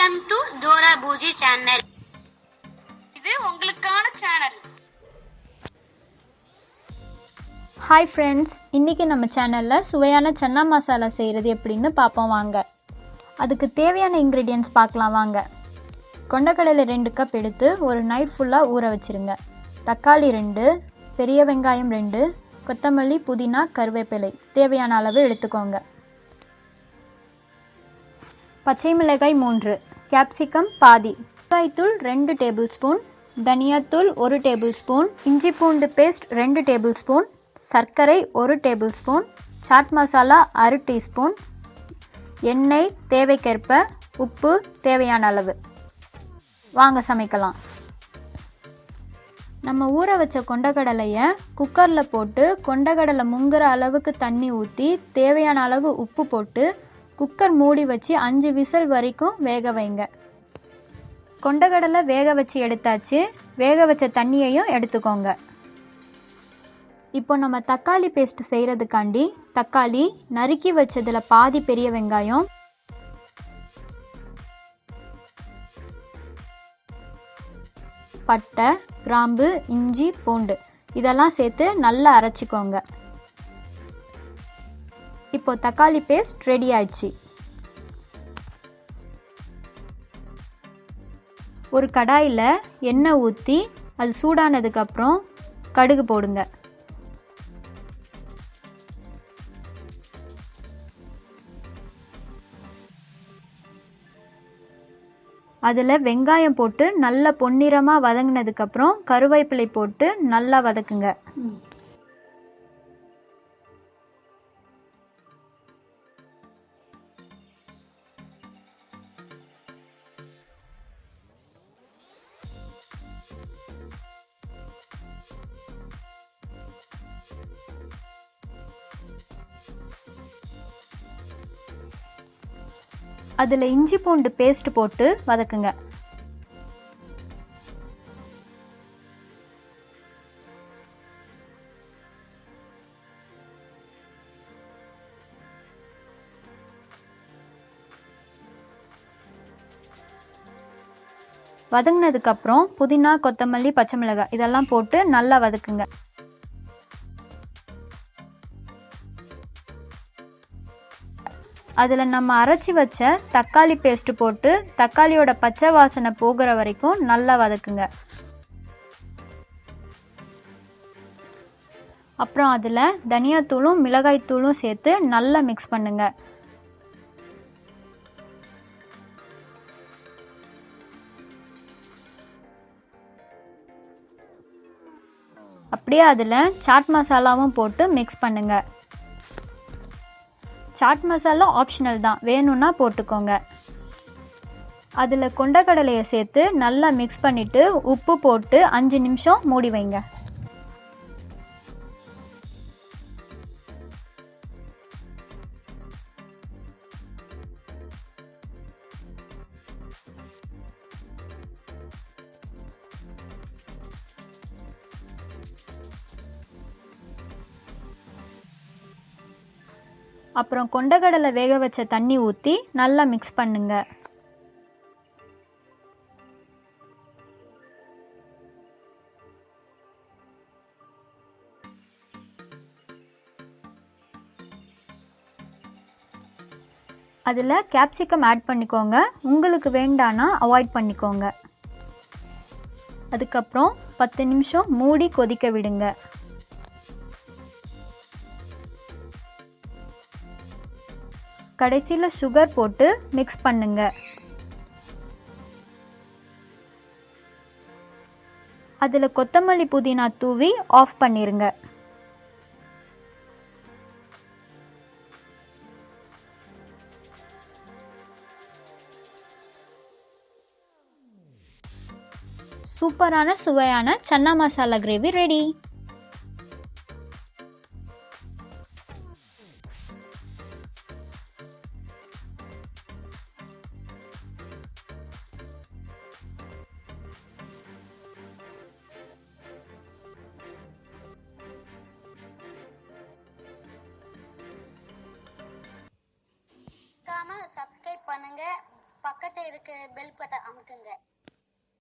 Welcome to Dora Bujji channel. இது உங்களுக்கான channel. Hi friends, இன்றைக்கி நம்ம சேனலில் சுவையான சன்னா மசாலா செய்கிறது எப்படின்னு பார்ப்போம் வாங்க. அதுக்கு தேவையான இன்க்ரீடியன்ட்ஸ் பார்க்கலாம் வாங்க. கொண்டக்கடலை 2 கப் எடுத்து ஒரு நைட் ஃபுல்லாக ஊற வச்சுருங்க. தக்காளி 2, பெரிய வெங்காயம் 2, கொத்தமல்லி, புதினா, கருவேப்பிலை தேவையான அளவு எடுத்துக்கோங்க. பச்சை மிளகாய் 3, கேப்சிகம் பாதி, மிளகாய்த்தூள் 2 டேபிள் ஸ்பூன், தனியாத்தூள் 1 டேபிள் ஸ்பூன், இஞ்சி பூண்டு பேஸ்ட் 2 டேபிள் ஸ்பூன், சர்க்கரை 1 டேபிள் ஸ்பூன், சாட் மசாலா அரை டீஸ்பூன், எண்ணெய் தேவைக்கேற்ப, உப்பு தேவையான அளவு. வாங்க சமைக்கலாம். நம்ம ஊற வச்ச கொண்டக்கடலையை குக்கரில் போட்டு கொண்டக்கடலை முங்குற அளவுக்கு தண்ணி ஊற்றி தேவையான அளவு உப்பு போட்டு குக்கர் மூடி வச்சு 5 விசில் வரைக்கும் வேக வைங்க. கொண்டக்கடலை வேக வச்சு எடுத்தாச்சு. வேக வச்ச தண்ணியையும் எடுத்துக்கோங்க. இப்போ நம்ம தக்காளி பேஸ்ட் செய்கிறதுக்காண்டி தக்காளி நறுக்கி வச்சதில் பாதி பெரிய வெங்காயம், பட்டை, கிராம்பு, இஞ்சி, பூண்டு இதெல்லாம் சேர்த்து நல்லா அரைச்சிக்கோங்க. இப்போ தக்காளி பேஸ்ட் ரெடி ஆயிடுச்சு. ஒரு கடாயில் எண்ணெய் ஊற்றி அது சூடானதுக்கப்புறம் கடுகு போடுங்க. அதில் வெங்காயம் போட்டு நல்லா பொன்னிறமாக வதங்கினதுக்கப்புறம் கருவேப்பிலை போட்டு நல்லா வதக்குங்க. அதில் இஞ்சி பூண்டு பேஸ்ட் போட்டு வதக்குங்க. வதங்கினதுக்கப்புறம் புதினா, கொத்தமல்லி, பச்சை மிளகாய் இதெல்லாம் போட்டு நல்லா வதக்குங்க. அதில் நம்ம அரைச்சி வச்ச தக்காளி பேஸ்ட்டு போட்டு தக்காளியோட பச்சை வாசனை போகிற வரைக்கும் நல்லா வதக்குங்க. அப்புறம் அதில் தனியாத்தூளும் மிளகாய்த்தூளும் சேர்த்து நல்லா மிக்ஸ் பண்ணுங்க. அப்படியே அதில் சாட் மசாலாவும் போட்டு மிக்ஸ் பண்ணுங்க. சாட் மசாலா ஆப்ஷனல் தான், வேணும்னா போட்டுக்கோங்க. அதில் கொண்டக்கடலையை சேர்த்து நல்லா மிக்ஸ் பண்ணிவிட்டு உப்பு போட்டு 5 நிமிஷம் மூடி வைங்க. அப்புறம் கொண்டக்கடலை வேக வச்ச தண்ணி ஊற்றி நல்லா மிக்ஸ் பண்ணுங்க. அதில் கேப்சிகம் ஆட் பண்ணிக்கோங்க. உங்களுக்கு வேண்டானா அவாய்ட் பண்ணிக்கோங்க. அதுக்கப்புறம் 10 நிமிஷம் மூடி கொதிக்க விடுங்க. கடைசியில் சுகர் போட்டு மிக்ஸ் பண்ணுங்க. அதில் கொத்தமல்லி, புதினா தூவி ஆஃப் பண்ணிருங்க. சூப்பரான சுவையான chana masala gravy ready. Subscribe பண்ணுங்க. பக்கத்துல இருக்கிற பெல் பட்டன் அமுக்குங்க.